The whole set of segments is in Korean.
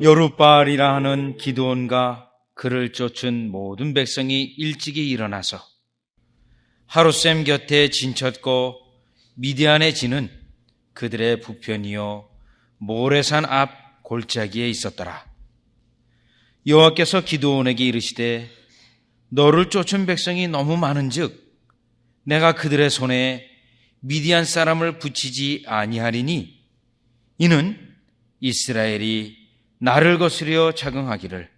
여룻바알이라 하는 기드온과 그를 쫓은 모든 백성이 일찍이 일어나서 하룻샘 곁에 진쳤고 미디안에 지는 그들의 북편이요 모레산 앞 골짜기에 있었더라. 여호와께서 기드온에게 이르시되 너를 쫓은 백성이 너무 많은즉 내가 그들의 손에 미디안 사람을 붙이지 아니하리니 이는 이스라엘이 나를 거스려 자긍하기를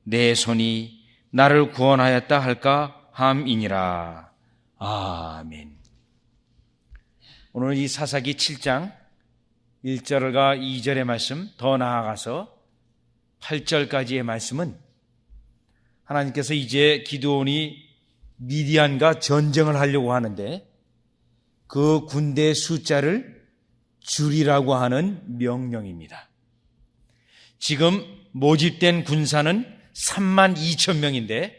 내 손이 나를 구원하였다 할까 함이니라. 아멘. 오늘 이 사사기 7장 1절과 2절의 말씀, 더 나아가서 8절까지의 말씀은 하나님께서 이제 기드온이 미디안과 전쟁을 하려고 하는데 그 군대의 숫자를 줄이라고 하는 명령입니다. 지금 모집된 군사는 32,000명인데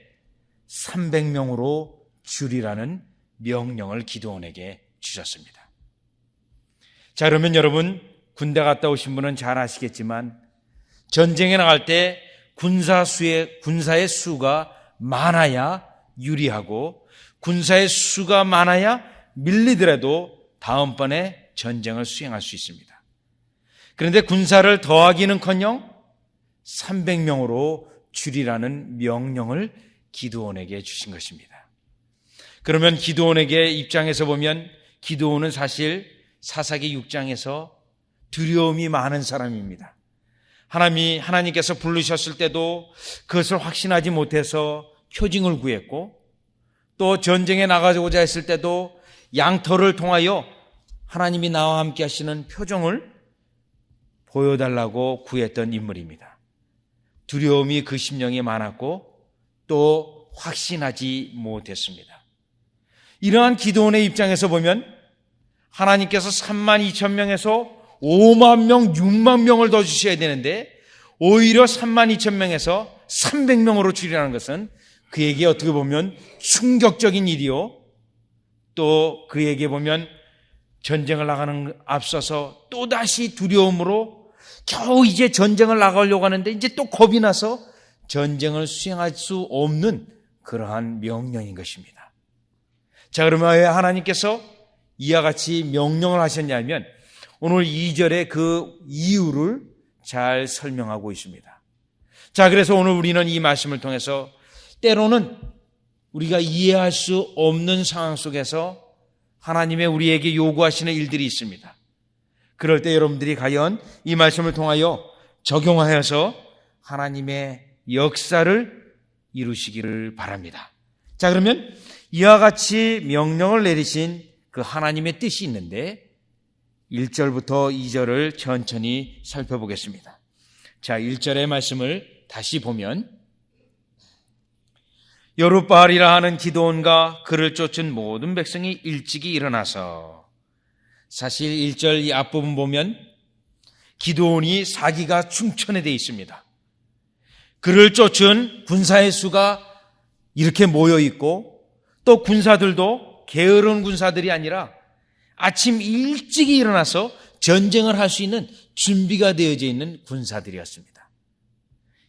300명으로 줄이라는 명령을 기드온에게 주셨습니다. 자, 그러면 여러분 군대 갔다 오신 분은 잘 아시겠지만 전쟁에 나갈 때 군사의 수가 많아야 유리하고 군사의 수가 많아야 밀리더라도 다음번에 전쟁을 수행할 수 있습니다. 그런데 군사를 더하기는커녕 300명으로 줄이라는 명령을 기드온에게 주신 것입니다. 그러면 기드온에게 입장에서 보면 기드온은 사실 사사기 6장에서 두려움이 많은 사람입니다. 하나님께서 부르셨을 때도 그것을 확신하지 못해서 표징을 구했고 또 전쟁에 나가고자 했을 때도 양털을 통하여 하나님이 나와 함께 하시는 표정을 보여달라고 구했던 인물입니다. 두려움이 그 심령에 많았고 또 확신하지 못했습니다. 이러한 기드온의 입장에서 보면 하나님께서 32,000명에서 5만 명, 6만 명을 더 주셔야 되는데 오히려 32,000명에서 300명으로 줄이라는 것은 그에게 어떻게 보면 충격적인 일이요, 또 그에게 보면 전쟁을 나가는 앞서서 또다시 두려움으로 겨우 이제 전쟁을 나가려고 하는데 이제 또 겁이 나서 전쟁을 수행할 수 없는 그러한 명령인 것입니다. 자, 그러면 왜 하나님께서 이와 같이 명령을 하셨냐면 오늘 2절에 그 이유를 잘 설명하고 있습니다. 자, 그래서 오늘 우리는 이 말씀을 통해서 때로는 우리가 이해할 수 없는 상황 속에서 하나님의 우리에게 요구하시는 일들이 있습니다. 그럴 때 여러분들이 과연 이 말씀을 통하여 적용하여서 하나님의 역사를 이루시기를 바랍니다. 자, 그러면 이와 같이 명령을 내리신 그 하나님의 뜻이 있는데 1절부터 2절을 천천히 살펴보겠습니다. 자, 1절의 말씀을 다시 보면 여룻바알이라 하는 기드온과 그를 쫓은 모든 백성이 일찍이 일어나서, 사실 1절 이 앞부분 보면 기드온이 사기가 충천에 되어 있습니다. 그를 쫓은 군사의 수가 이렇게 모여 있고 또 군사들도 게으른 군사들이 아니라 아침 일찍이 일어나서 전쟁을 할 수 있는 준비가 되어져 있는 군사들이었습니다.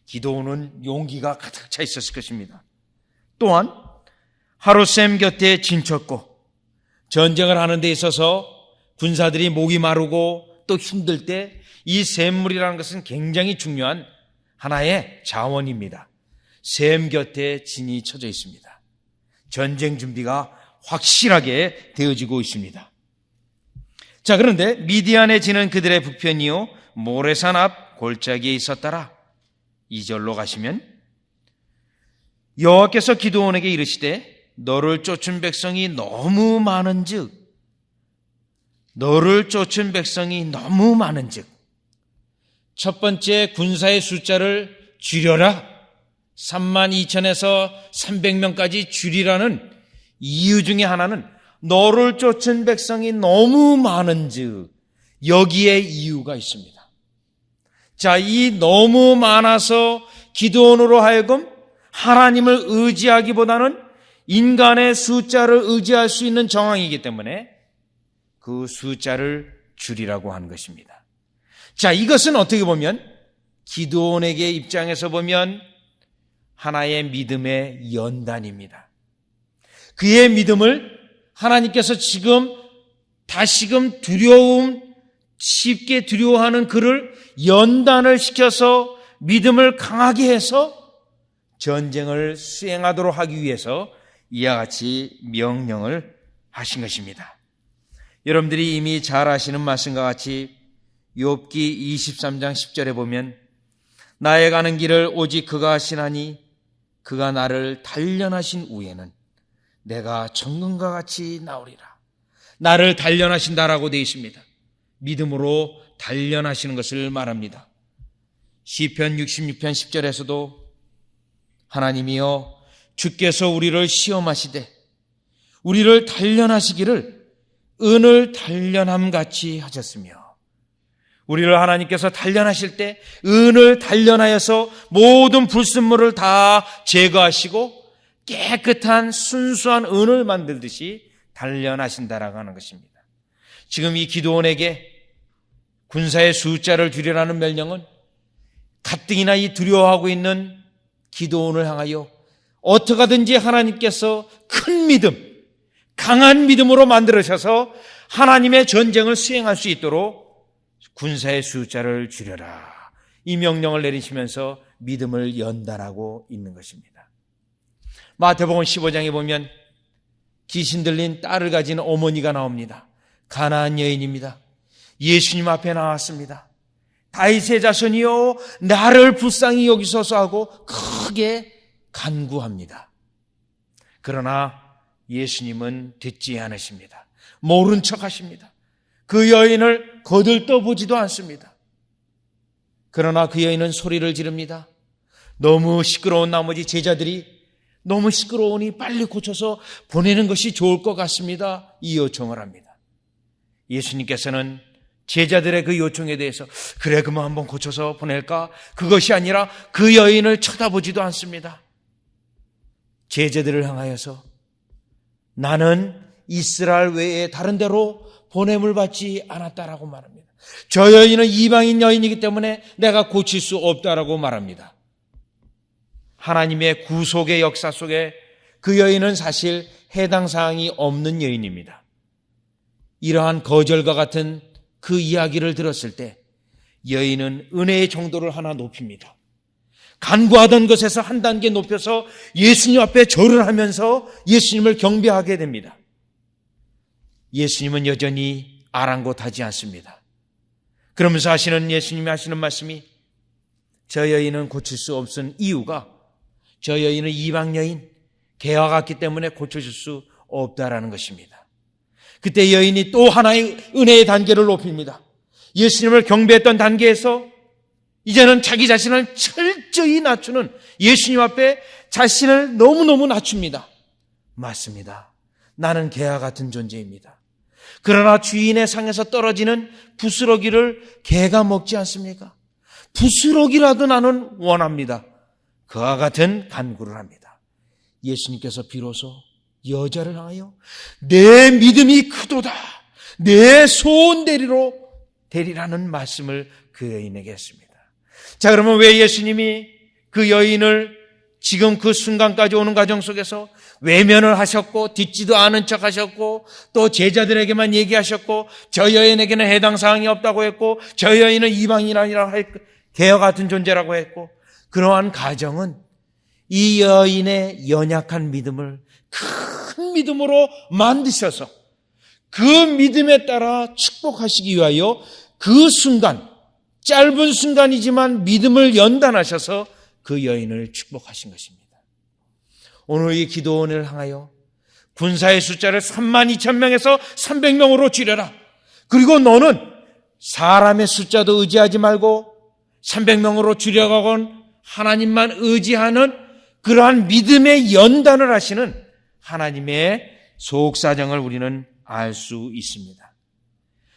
기드온은 용기가 가득 차 있었을 것입니다. 또한 하룻샘 곁에 진쳤고 전쟁을 하는 데 있어서 군사들이 목이 마르고 또 힘들 때 이 샘물이라는 것은 굉장히 중요한 하나의 자원입니다. 샘 곁에 진이 쳐져 있습니다. 전쟁 준비가 확실하게 되어지고 있습니다. 자, 그런데 미디안에 지는 그들의 북편이요 모레산 앞 골짜기에 있었더라. 2절로 가시면 여호와께서 기드온에게 이르시되 너를 쫓은 백성이 너무 많은즉 첫 번째 군사의 숫자를 줄여라, 32,000에서 300명까지 줄이라는 이유 중에 하나는 너를 쫓은 백성이 너무 많은즉 여기에 이유가 있습니다. 자, 이 너무 많아서 기드온으로 하여금 하나님을 의지하기보다는 인간의 숫자를 의지할 수 있는 정황이기 때문에 그 숫자를 줄이라고 하는 것입니다. 자, 이것은 어떻게 보면 기드온에게 입장에서 보면 하나의 믿음의 연단입니다. 그의 믿음을 하나님께서 다시금 쉽게 두려워하는 그를 연단을 시켜서 믿음을 강하게 해서 전쟁을 수행하도록 하기 위해서 이와 같이 명령을 하신 것입니다. 여러분들이 이미 잘 아시는 말씀과 같이 욥기 23장 10절에 보면 나의 가는 길을 오직 그가 하시나니 그가 나를 단련하신 후에는 내가 정금과 같이 나오리라. 나를 단련하신다라고 되어 있습니다. 믿음으로 단련하시는 것을 말합니다. 시편 66편 10절에서도 하나님이여 주께서 우리를 시험하시되 우리를 단련하시기를 은을 단련함같이 하셨으며, 우리를 하나님께서 단련하실 때 은을 단련하여서 모든 불순물을 다 제거하시고 깨끗한 순수한 은을 만들듯이 단련하신다라고 하는 것입니다. 지금 이 기드온에게 군사의 숫자를 줄이라는 명령은 가뜩이나 이 두려워하고 있는 기드온을 향하여 어떻게든지 하나님께서 큰 믿음, 강한 믿음으로 만들으셔서 하나님의 전쟁을 수행할 수 있도록 군사의 숫자를 줄여라, 이 명령을 내리시면서 믿음을 연단하고 있는 것입니다. 마태복음 15장에 보면 귀신 들린 딸을 가진 어머니가 나옵니다. 가나안 여인입니다. 예수님 앞에 나왔습니다. 다윗의 자손이여 나를 불쌍히 여기소서 하고 크게 간구합니다. 그러나 예수님은 듣지 않으십니다. 모른 척하십니다. 그 여인을 거들떠보지도 않습니다. 그러나 그 여인은 소리를 지릅니다. 너무 시끄러운 나머지 제자들이 너무 시끄러우니 빨리 고쳐서 보내는 것이 좋을 것 같습니다, 이 요청을 합니다. 예수님께서는 제자들의 그 요청에 대해서 그래 그만 한번 고쳐서 보낼까? 그것이 아니라 그 여인을 쳐다보지도 않습니다. 제자들을 향하여서 나는 이스라엘 외에 다른 데로 보냄을 받지 않았다라고 말합니다. 저 여인은 이방인 여인이기 때문에 내가 고칠 수 없다라고 말합니다. 하나님의 구속의 역사 속에 그 여인은 사실 해당 사항이 없는 여인입니다. 이러한 거절과 같은 그 이야기를 들었을 때 여인은 은혜의 정도를 하나 높입니다. 간구하던 것에서 한 단계 높여서 예수님 앞에 절을 하면서 예수님을 경배하게 됩니다. 예수님은 여전히 아랑곳하지 않습니다. 그러면서 예수님이 하시는 말씀이, 저 여인은 고칠 수 없은 이유가 저 여인은 이방 여인, 개와 같기 때문에 고쳐줄 수 없다라는 것입니다. 그때 여인이 또 하나의 은혜의 단계를 높입니다. 예수님을 경배했던 단계에서 이제는 자기 자신을 철저히 낮추는, 예수님 앞에 자신을 너무너무 낮춥니다. 맞습니다. 나는 개와 같은 존재입니다. 그러나 주인의 상에서 떨어지는 부스러기를 개가 먹지 않습니까? 부스러기라도 나는 원합니다. 그와 같은 간구를 합니다. 예수님께서 비로소 여자를 향하여 내 믿음이 크도다, 내 소원 되리라는 말씀을 그 여인에게 했습니다. 자, 그러면 왜 예수님이 그 여인을 지금 그 순간까지 오는 과정 속에서 외면을 하셨고 듣지도 않은 척 하셨고 또 제자들에게만 얘기하셨고 저 여인에게는 해당 사항이 없다고 했고 저 여인은 이방인이라 개와 같은 존재라고 했고, 그러한 가정은 이 여인의 연약한 믿음을 큰 믿음으로 만드셔서 그 믿음에 따라 축복하시기 위하여 그 순간, 짧은 순간이지만 믿음을 연단하셔서 그 여인을 축복하신 것입니다. 오늘 이 기도원을 향하여 군사의 숫자를 32,000명에서 300명으로 줄여라. 그리고 너는 사람의 숫자도 의지하지 말고 300명으로 줄여가건 하나님만 의지하는 그러한 믿음의 연단을 하시는 하나님의 속사정을 우리는 알 수 있습니다.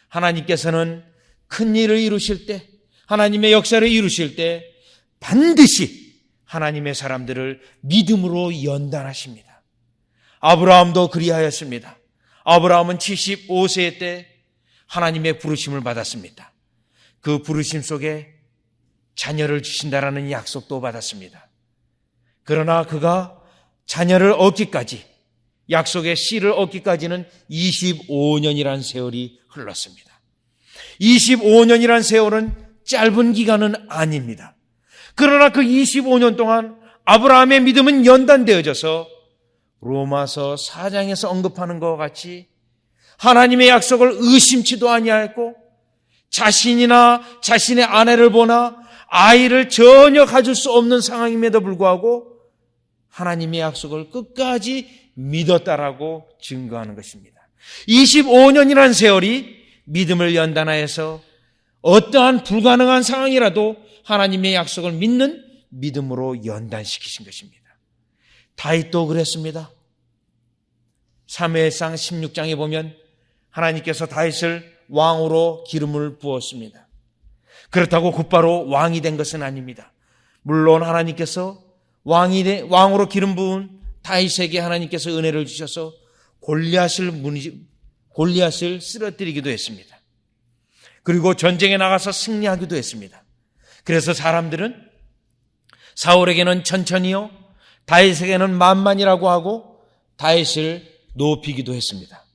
하나님께서는 큰 일을 이루실 때, 하나님의 역사를 이루실 때 반드시 하나님의 사람들을 믿음으로 연단하십니다. 아브라함도 그리하였습니다. 아브라함은 75세 때 하나님의 부르심을 받았습니다. 그 부르심 속에 자녀를 주신다라는 약속도 받았습니다. 그러나 그가 자녀를 얻기까지, 약속의 씨를 얻기까지는 25년이라는 세월이 흘렀습니다. 25년이라는 세월은 짧은 기간은 아닙니다. 그러나 그 25년 동안 아브라함의 믿음은 연단되어져서 로마서 4장에서 언급하는 것과 같이 하나님의 약속을 의심치도 아니하였고, 자신이나 자신의 아내를 보나 아이를 전혀 가질 수 없는 상황임에도 불구하고 하나님의 약속을 끝까지 믿었다라고 증거하는 것입니다. 25년이라는 세월이 믿음을 연단하여서 어떠한 불가능한 상황이라도 하나님의 약속을 믿는 믿음으로 연단시키신 것입니다. 다윗도 그랬습니다. 사무엘상 16장에 보면 하나님께서 다윗을 왕으로 기름을 부었습니다. 그렇다고 곧바로 왕이 된 것은 아닙니다. 물론 하나님께서 왕으로 기름 부은 다윗에게 하나님께서 은혜를 주셔서 골리앗을 쓰러뜨리기도 했습니다. 그리고 전쟁에 나가서 승리하기도 했습니다. 그래서 사람들은 사울에게는 천천히요, 다윗에게는 만만이라고 하고 다윗을 높이기도 했습니다.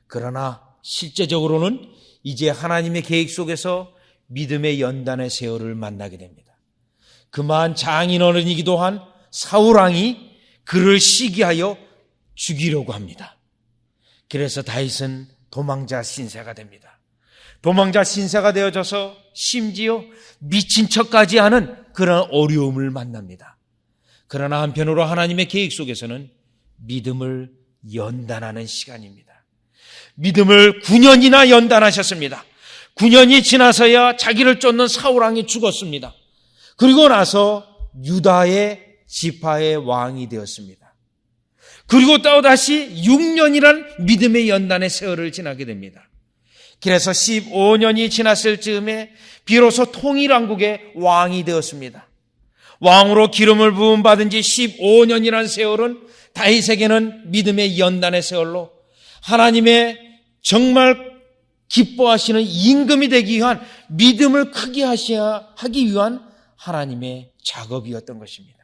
그러나 실제적으로는 이제 하나님의 계획 속에서 믿음의 연단의 세월을 만나게 됩니다. 그만 장인어른이기도 한 사울왕이 그를 시기하여 죽이려고 합니다. 그래서 다윗은 도망자 신세가 됩니다. 도망자 신세가 되어져서 심지어 미친 척까지 하는 그런 어려움을 만납니다. 그러나 한편으로 하나님의 계획 속에서는 믿음을 연단하는 시간입니다. 믿음을 9년이나 연단하셨습니다. 9년이 지나서야 자기를 쫓는 사울왕이 죽었습니다. 그리고 나서 유다의 지파의 왕이 되었습니다. 그리고 또다시 6년이란 믿음의 연단의 세월을 지나게 됩니다. 그래서 15년이 지났을 즈음에 비로소 통일왕국의 왕이 되었습니다. 왕으로 기름을 부음 받은 지 15년이란 세월은 다윗에게는 믿음의 연단의 세월로 하나님의 정말 기뻐하시는 임금이 되기 위한, 믿음을 크게 하기 위한 하나님의 작업이었던 것입니다.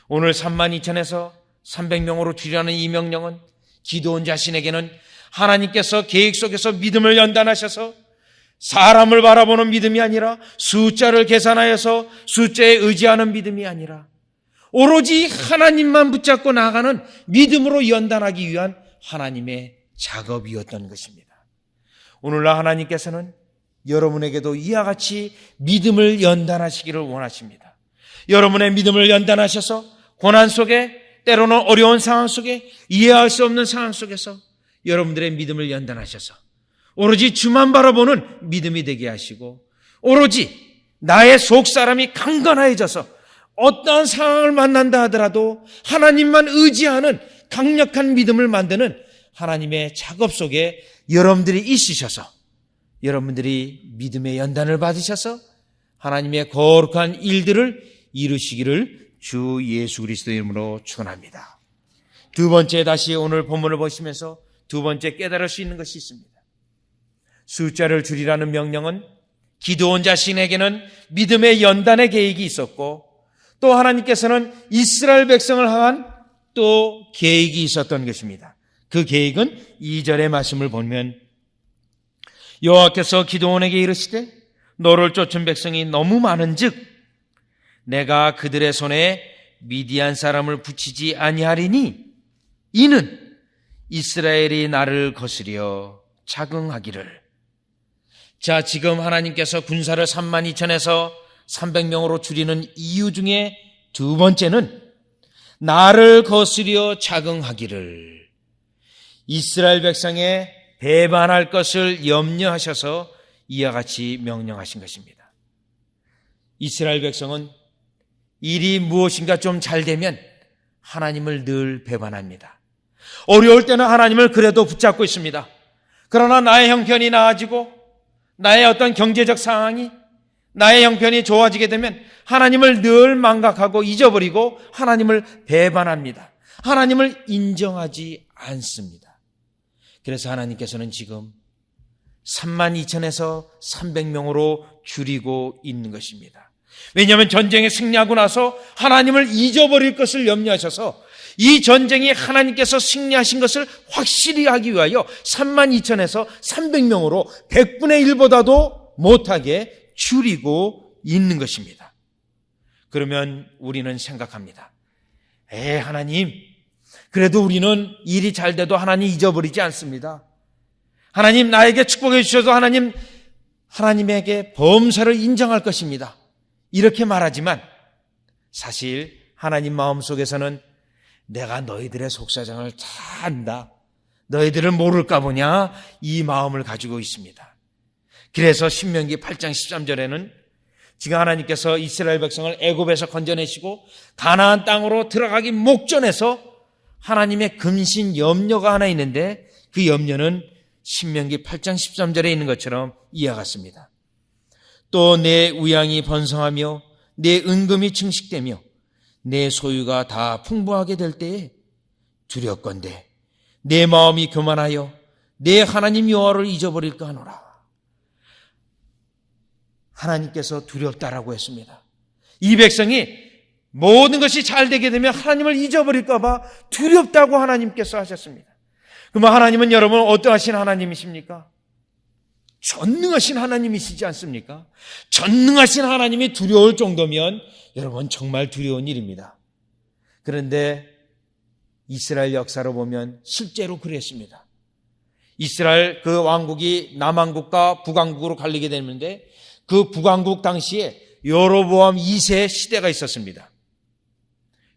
오늘 32,000에서 300명으로 줄이라는 이 명령은 기도원 자신에게는 하나님께서 계획 속에서 믿음을 연단하셔서 사람을 바라보는 믿음이 아니라, 숫자를 계산하여서 숫자에 의지하는 믿음이 아니라 오로지 하나님만 붙잡고 나아가는 믿음으로 연단하기 위한 하나님의 작업이었던 것입니다. 오늘날 하나님께서는 여러분에게도 이와 같이 믿음을 연단하시기를 원하십니다. 여러분의 믿음을 연단하셔서 고난 속에, 때로는 어려운 상황 속에, 이해할 수 없는 상황 속에서 여러분들의 믿음을 연단하셔서 오로지 주만 바라보는 믿음이 되게 하시고, 오로지 나의 속사람이 강건해져서 어떠한 상황을 만난다 하더라도 하나님만 의지하는 강력한 믿음을 만드는 하나님의 작업 속에 여러분들이 있으셔서, 여러분들이 믿음의 연단을 받으셔서 하나님의 거룩한 일들을 이루시기를 주 예수 그리스도의 이름으로 축원합니다. 두 번째, 다시 오늘 본문을 보시면서 두 번째 깨달을 수 있는 것이 있습니다. 숫자를 줄이라는 명령은 기드온 자신에게는 믿음의 연단의 계획이 있었고, 또 하나님께서는 이스라엘 백성을 향한 또 계획이 있었던 것입니다. 그 계획은 2절의 말씀을 보면 여호와께서 기드온에게 이르시되 너를 쫓은 백성이 너무 많은즉 내가 그들의 손에 미디안 사람을 붙이지 아니하리니 이는 이스라엘이 나를 거스려 자긍하기를. 자, 지금 하나님께서 군사를 32,000에서 300명으로 줄이는 이유 중에 두 번째는 나를 거스려 자긍하기를, 이스라엘 백성에 배반할 것을 염려하셔서 이와 같이 명령하신 것입니다. 이스라엘 백성은 일이 무엇인가 좀 잘 되면 하나님을 늘 배반합니다. 어려울 때는 하나님을 그래도 붙잡고 있습니다. 그러나 나의 형편이 나아지고 나의 어떤 경제적 상황이, 나의 형편이 좋아지게 되면 하나님을 늘 망각하고 잊어버리고 하나님을 배반합니다. 하나님을 인정하지 않습니다. 그래서 하나님께서는 지금 32,000에서 300명으로 줄이고 있는 것입니다. 왜냐하면 전쟁에 승리하고 나서 하나님을 잊어버릴 것을 염려하셔서 이 전쟁이 하나님께서 승리하신 것을 확실히 하기 위하여 32,000에서 300명으로 100분의 1보다도 못하게 줄이고 있는 것입니다. 그러면 우리는 생각합니다. 하나님, 그래도 우리는 일이 잘 돼도 하나님 잊어버리지 않습니다. 하나님 나에게 축복해 주셔서 하나님에게 범사를 인정할 것입니다. 이렇게 말하지만 사실 하나님 마음속에서는 내가 너희들의 속사정을 다 안다. 너희들을 모를까 보냐? 이 마음을 가지고 있습니다. 그래서 신명기 8장 13절에는 지금 하나님께서 이스라엘 백성을 애굽에서 건져내시고 가나안 땅으로 들어가기 목전에서 하나님의 근신 염려가 하나 있는데 그 염려는 신명기 8장 13절에 있는 것처럼 이와 같습니다. 또 내 우양이 번성하며 내 은금이 증식되며 내 소유가 다 풍부하게 될 때에 두렵건대 내 마음이 교만하여 내 하나님 여호와를 잊어버릴까 하노라. 하나님께서 두렵다라고 했습니다. 이 백성이 모든 것이 잘 되게 되면 하나님을 잊어버릴까 봐 두렵다고 하나님께서 하셨습니다. 그러면 하나님은 여러분 어떠하신 하나님이십니까? 전능하신 하나님이시지 않습니까? 전능하신 하나님이 두려울 정도면 여러분 정말 두려운 일입니다. 그런데 이스라엘 역사로 보면 실제로 그랬습니다. 이스라엘 그 왕국이 남왕국과 북왕국으로 갈리게 되는데 그 북왕국 당시에 여로보암 2세 시대가 있었습니다.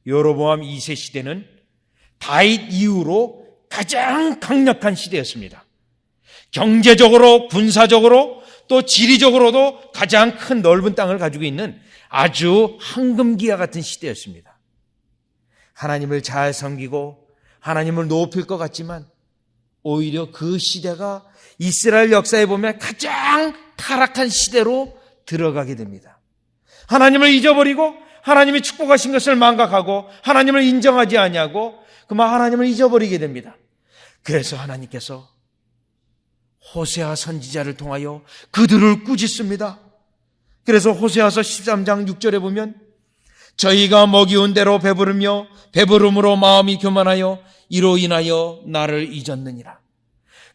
여로보암 2세 시대는 다윗 이후로 가장 강력한 시대였습니다. 경제적으로, 군사적으로, 또 지리적으로도 가장 큰 넓은 땅을 가지고 있는 아주 황금기와 같은 시대였습니다. 하나님을 잘 섬기고 하나님을 높일 것 같지만 오히려 그 시대가 이스라엘 역사에 보면 가장 타락한 시대로 들어가게 됩니다. 하나님을 잊어버리고 하나님이 축복하신 것을 망각하고 하나님을 인정하지 아니하고 그만 하나님을 잊어버리게 됩니다. 그래서 하나님께서 호세아 선지자를 통하여 그들을 꾸짖습니다. 그래서 호세아서 13장 6절에 보면 저희가 먹이온 대로 배부르며 배부름으로 마음이 교만하여 이로 인하여 나를 잊었느니라.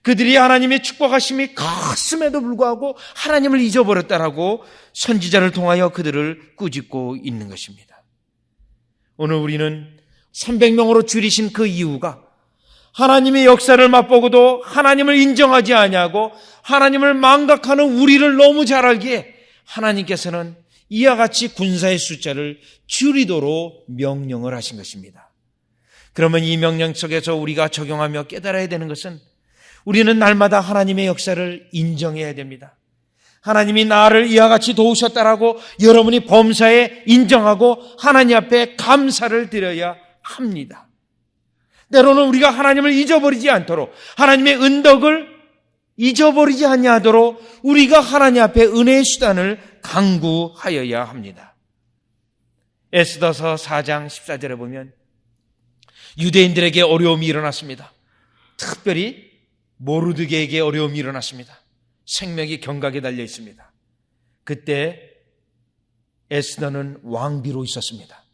그들이 하나님의 축복하심이 컸음에도 불구하고 하나님을 잊어버렸다라고 선지자를 통하여 그들을 꾸짖고 있는 것입니다. 오늘 우리는 300명으로 줄이신 그 이유가 하나님의 역사를 맛보고도 하나님을 인정하지 아니하고 하나님을 망각하는 우리를 너무 잘 알기에 하나님께서는 이와 같이 군사의 숫자를 줄이도록 명령을 하신 것입니다. 그러면 이 명령 속에서 우리가 적용하며 깨달아야 되는 것은 우리는 날마다 하나님의 역사를 인정해야 됩니다. 하나님이 나를 이와 같이 도우셨다라고 여러분이 범사에 인정하고 하나님 앞에 감사를 드려야 합니다. 때로는 우리가 하나님을 잊어버리지 않도록 하나님의 은덕을 잊어버리지 아니하도록 우리가 하나님 앞에 은혜의 수단을 강구하여야 합니다. 에스더서 4장 14절에 보면 유대인들에게 어려움이 일어났습니다. 특별히 모르드게에게 어려움이 일어났습니다. 생명이 경각에 달려 있습니다. 그때 에스더는 왕비로 있었습니다.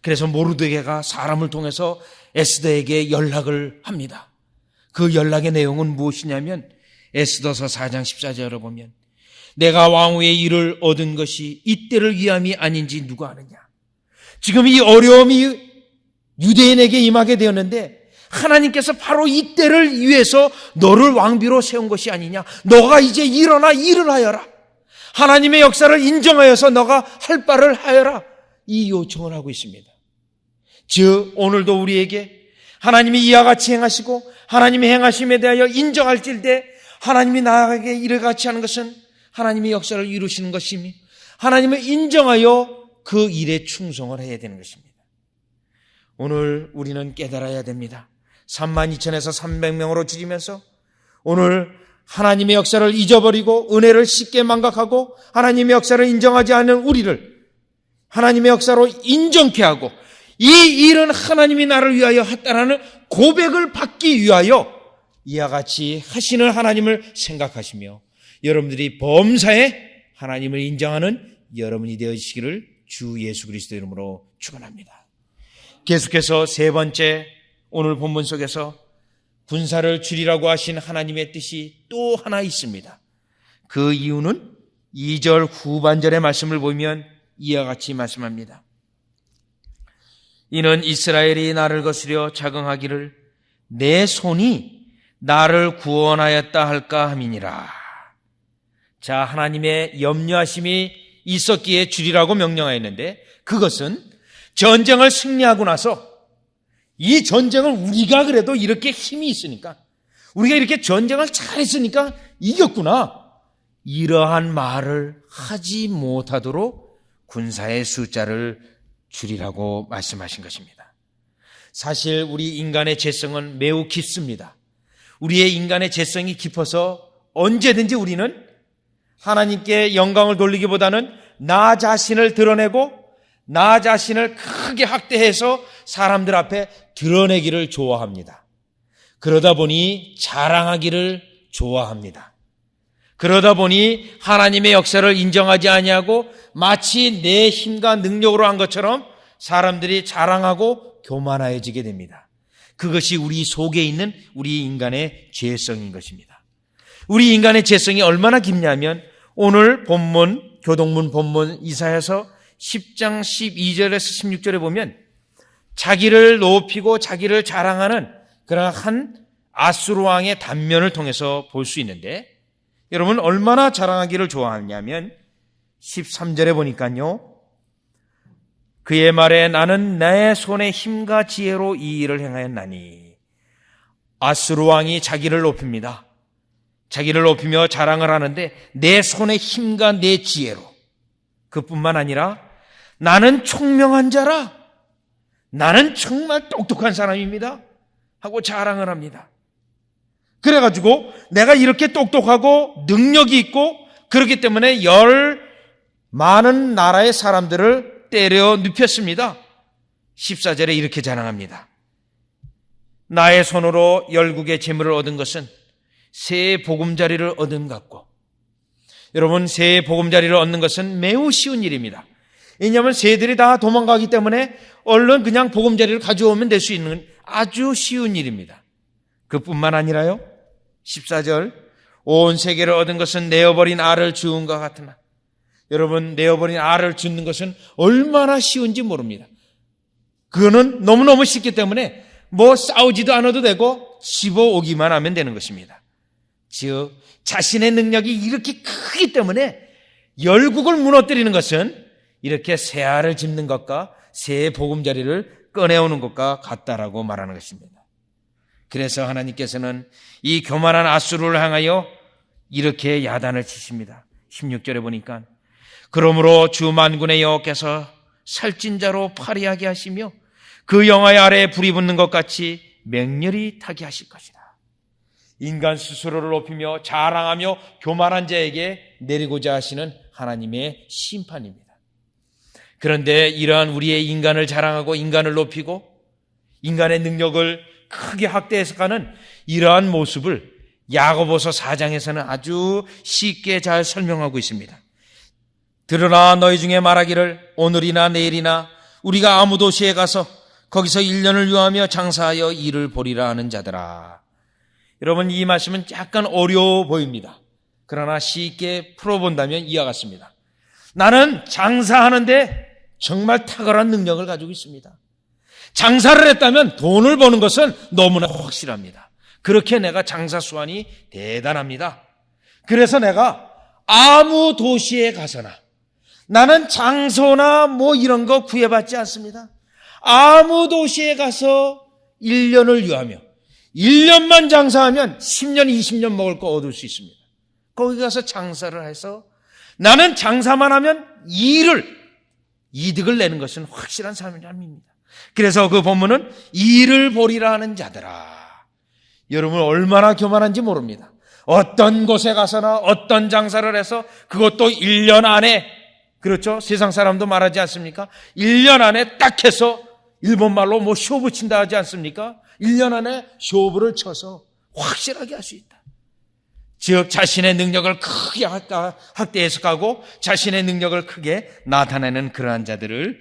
그래서 모르드게가 사람을 통해서 에스더에게 연락을 합니다. 그 연락의 내용은 무엇이냐면 에스더서 4장 14절을 보면 내가 왕후의 일을 얻은 것이 이때를 위함이 아닌지 누가 아느냐. 지금 이 어려움이 유대인에게 임하게 되었는데 하나님께서 바로 이때를 위해서 너를 왕비로 세운 것이 아니냐. 너가 이제 일어나 일을 하여라. 하나님의 역사를 인정하여서 너가 할 바를 하여라. 이 요청을 하고 있습니다. 즉 오늘도 우리에게 하나님이 이와 같이 행하시고 하나님의 행하심에 대하여 인정할지라도 하나님이 나에게 이를 같이 하는 것은 하나님의 역사를 이루시는 것이며 하나님을 인정하여 그 일에 충성을 해야 되는 것입니다. 오늘 우리는 깨달아야 됩니다. 32,000에서 300명으로 줄이면서 오늘 하나님의 역사를 잊어버리고 은혜를 쉽게 망각하고 하나님의 역사를 인정하지 않는 우리를 하나님의 역사로 인정케 하고 이 일은 하나님이 나를 위하여 했다라는 고백을 받기 위하여 이와 같이 하시는 하나님을 생각하시며 여러분들이 범사에 하나님을 인정하는 여러분이 되어주시기를 주 예수 그리스도 이름으로 축원합니다. 계속해서 세 번째, 오늘 본문 속에서 군사를 줄이라고 하신 하나님의 뜻이 또 하나 있습니다. 그 이유는 2절 후반절의 말씀을 보면 이와 같이 말씀합니다. 이는 이스라엘이 나를 거스려 자긍하기를 내 손이 나를 구원하였다 할까 함이니라. 자, 하나님의 염려하심이 있었기에 줄이라고 명령하였는데, 그것은 전쟁을 승리하고 나서 이 전쟁을 우리가 그래도 이렇게 힘이 있으니까, 우리가 이렇게 전쟁을 잘했으니까 이겼구나, 이러한 말을 하지 못하도록 군사의 숫자를 줄이라고 말씀하신 것입니다. 사실 우리 인간의 죄성은 매우 깊습니다. 우리의 인간의 죄성이 깊어서 언제든지 우리는 하나님께 영광을 돌리기보다는 나 자신을 드러내고 나 자신을 크게 확대해서 사람들 앞에 드러내기를 좋아합니다. 그러다 보니 자랑하기를 좋아합니다. 그러다 보니 하나님의 역사를 인정하지 아니하고 마치 내 힘과 능력으로 한 것처럼 사람들이 자랑하고 교만해지게 됩니다. 그것이 우리 속에 있는 우리 인간의 죄성인 것입니다. 우리 인간의 죄성이 얼마나 깊냐면 오늘 본문, 교동문 본문 이사야서 10장 12절에서 16절에 보면 자기를 높이고 자기를 자랑하는 그런 한 아수르 왕의 단면을 통해서 볼 수 있는데, 여러분 얼마나 자랑하기를 좋아하냐면 13절에 보니까요, 그의 말에 나는 내 손의 힘과 지혜로 이 일을 행하였나니. 아수르 왕이 자기를 높입니다. 자기를 높이며 자랑을 하는데 내 손의 힘과 내 지혜로. 그뿐만 아니라 나는 총명한 자라, 나는 정말 똑똑한 사람입니다 하고 자랑을 합니다. 그래가지고 내가 이렇게 똑똑하고 능력이 있고 그렇기 때문에 많은 나라의 사람들을 때려 눕혔습니다. 14절에 이렇게 자랑합니다. 나의 손으로 열국의 재물을 얻은 것은 새 보금자리를 얻은 같고. 여러분, 새 보금자리를 얻는 것은 매우 쉬운 일입니다. 왜냐하면 새들이 다 도망가기 때문에 얼른 그냥 보금자리를 가져오면 될 수 있는 아주 쉬운 일입니다. 그뿐만 아니라요, 14절 온 세계를 얻은 것은 내어버린 알을 주운 것 같으나. 여러분, 내어버린 알을 줍는 것은 얼마나 쉬운지 모릅니다. 그거는 너무너무 쉽기 때문에 뭐 싸우지도 않아도 되고 집어오기만 하면 되는 것입니다. 즉 자신의 능력이 이렇게 크기 때문에 열국을 무너뜨리는 것은 이렇게 새 알을 짚는 것과 새 보금자리를 꺼내오는 것과 같다라고 말하는 것입니다. 그래서 하나님께서는 이 교만한 아수르를 향하여 이렇게 야단을 치십니다. 16절에 보니까 그러므로 주 만군의 여호와께서 살찐 자로 파리하게 하시며 그 영화의 아래에 불이 붙는 것 같이 맹렬히 타게 하실 것이다. 인간 스스로를 높이며 자랑하며 교만한 자에게 내리고자 하시는 하나님의 심판입니다. 그런데 이러한 우리의 인간을 자랑하고 인간을 높이고 인간의 능력을 크게 확대해서 가는 이러한 모습을 야고보서 4장에서는 아주 쉽게 잘 설명하고 있습니다. 들으라, 너희 중에 말하기를 오늘이나 내일이나 우리가 아무 도시에 가서 거기서 1년을 유하며 장사하여 일을 보리라 하는 자들아. 여러분, 이 말씀은 약간 어려워 보입니다. 그러나 쉽게 풀어본다면 이와 같습니다. 나는 장사하는데 정말 탁월한 능력을 가지고 있습니다. 장사를 했다면 돈을 버는 것은 너무나 확실합니다. 그렇게 내가 장사 수완이 대단합니다. 그래서 내가 아무 도시에 가서나, 나는 장소나 뭐 이런 거 구애받지 않습니다. 아무 도시에 가서 1년을 유하며 1년만 장사하면 10년, 20년 먹을 거 얻을 수 있습니다. 거기 가서 장사를 해서 나는 장사만 하면 이득을 내는 것은 확실한 사람입니다. 그래서 그 본문은 일을 보리라 하는 자들아. 여러분 얼마나 교만한지 모릅니다. 어떤 곳에 가서나 어떤 장사를 해서 그것도 1년 안에, 그렇죠? 세상 사람도 말하지 않습니까? 1년 안에 딱 해서 일본말로 뭐 쇼부 친다 하지 않습니까? 1년 안에 쇼부를 쳐서 확실하게 할 수 있다. 즉 자신의 능력을 크게 확대해석하고 자신의 능력을 크게 나타내는 그러한 자들을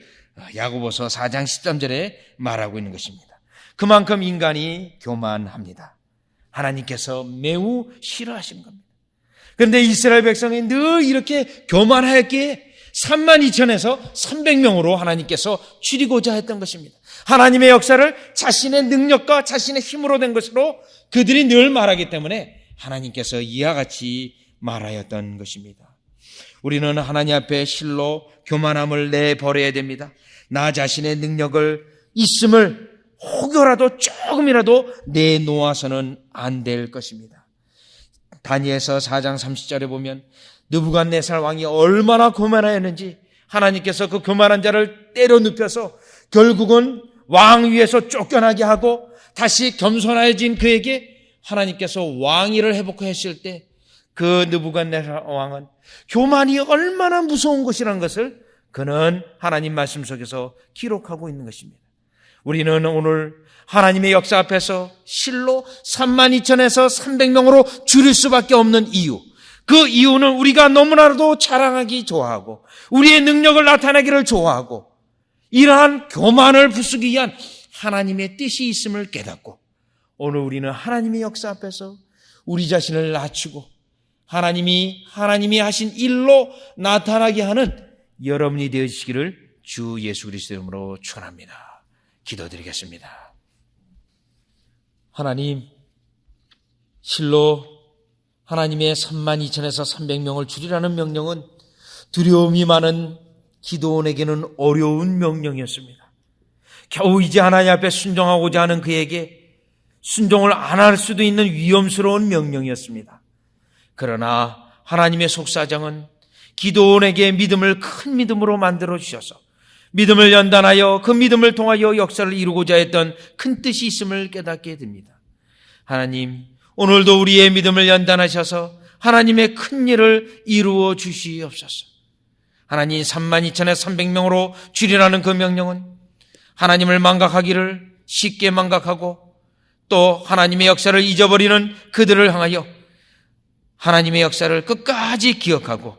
야고보서 4장 13절에 말하고 있는 것입니다. 그만큼 인간이 교만합니다. 하나님께서 매우 싫어하시는 겁니다. 그런데 이스라엘 백성이 늘 이렇게 교만하였기에 32,000에서 300명으로 하나님께서 줄이고자 했던 것입니다. 하나님의 역사를 자신의 능력과 자신의 힘으로 된 것으로 그들이 늘 말하기 때문에 하나님께서 이와 같이 말하였던 것입니다. 우리는 하나님 앞에 실로 교만함을 내버려야 됩니다. 나 자신의 능력을 있음을 혹여라도 조금이라도 내놓아서는 안 될 것입니다. 다니엘서 4장 30절에 보면 느부갓네살 왕이 얼마나 교만하였는지 하나님께서 그 교만한 자를 때려 눕혀서 결국은 왕 위에서 쫓겨나게 하고 다시 겸손해진 그에게 하나님께서 왕위를 회복했을 때 그 느부갓네살 왕은 교만이 얼마나 무서운 것이라는 것을 그는 하나님 말씀 속에서 기록하고 있는 것입니다. 우리는 오늘 하나님의 역사 앞에서 실로 32,000에서 300명으로 줄일 수밖에 없는 이유, 그 이유는 우리가 너무나도 자랑하기 좋아하고 우리의 능력을 나타내기를 좋아하고 이러한 교만을 부수기 위한 하나님의 뜻이 있음을 깨닫고 오늘 우리는 하나님의 역사 앞에서 우리 자신을 낮추고 하나님이 하신 일로 나타나게 하는 여러분이 되시기를 주 예수 그리스도 이름으로 축원합니다. 기도드리겠습니다. 하나님, 실로 하나님의 32,000에서 300명을 줄이라는 명령은 두려움이 많은 기도원에게는 어려운 명령이었습니다. 겨우 이제 하나님 앞에 순종하고자 하는 그에게 순종을 안 할 수도 있는 위험스러운 명령이었습니다. 그러나 하나님의 속사정은 기도원에게 믿음을 큰 믿음으로 만들어 주셔서 믿음을 연단하여 그 믿음을 통하여 역사를 이루고자 했던 큰 뜻이 있음을 깨닫게 됩니다. 하나님, 오늘도 우리의 믿음을 연단하셔서 하나님의 큰 일을 이루어 주시옵소서. 하나님, 32,000에서 300명으로 줄이라는 그 명령은 하나님을 망각하기를 쉽게 망각하고 또 하나님의 역사를 잊어버리는 그들을 향하여 하나님의 역사를 끝까지 기억하고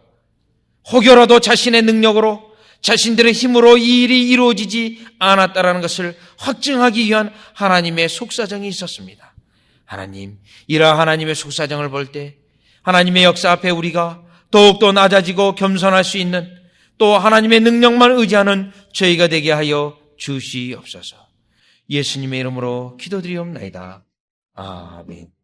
혹여라도 자신의 능력으로 자신들의 힘으로 이 일이 이루어지지 않았다라는 것을 확증하기 위한 하나님의 속사정이 있었습니다. 하나님, 이러한 하나님의 속사정을 볼 때 하나님의 역사 앞에 우리가 더욱더 낮아지고 겸손할 수 있는 또 하나님의 능력만 의지하는 저희가 되게 하여 주시옵소서. 예수님의 이름으로 기도드리옵나이다. 아멘.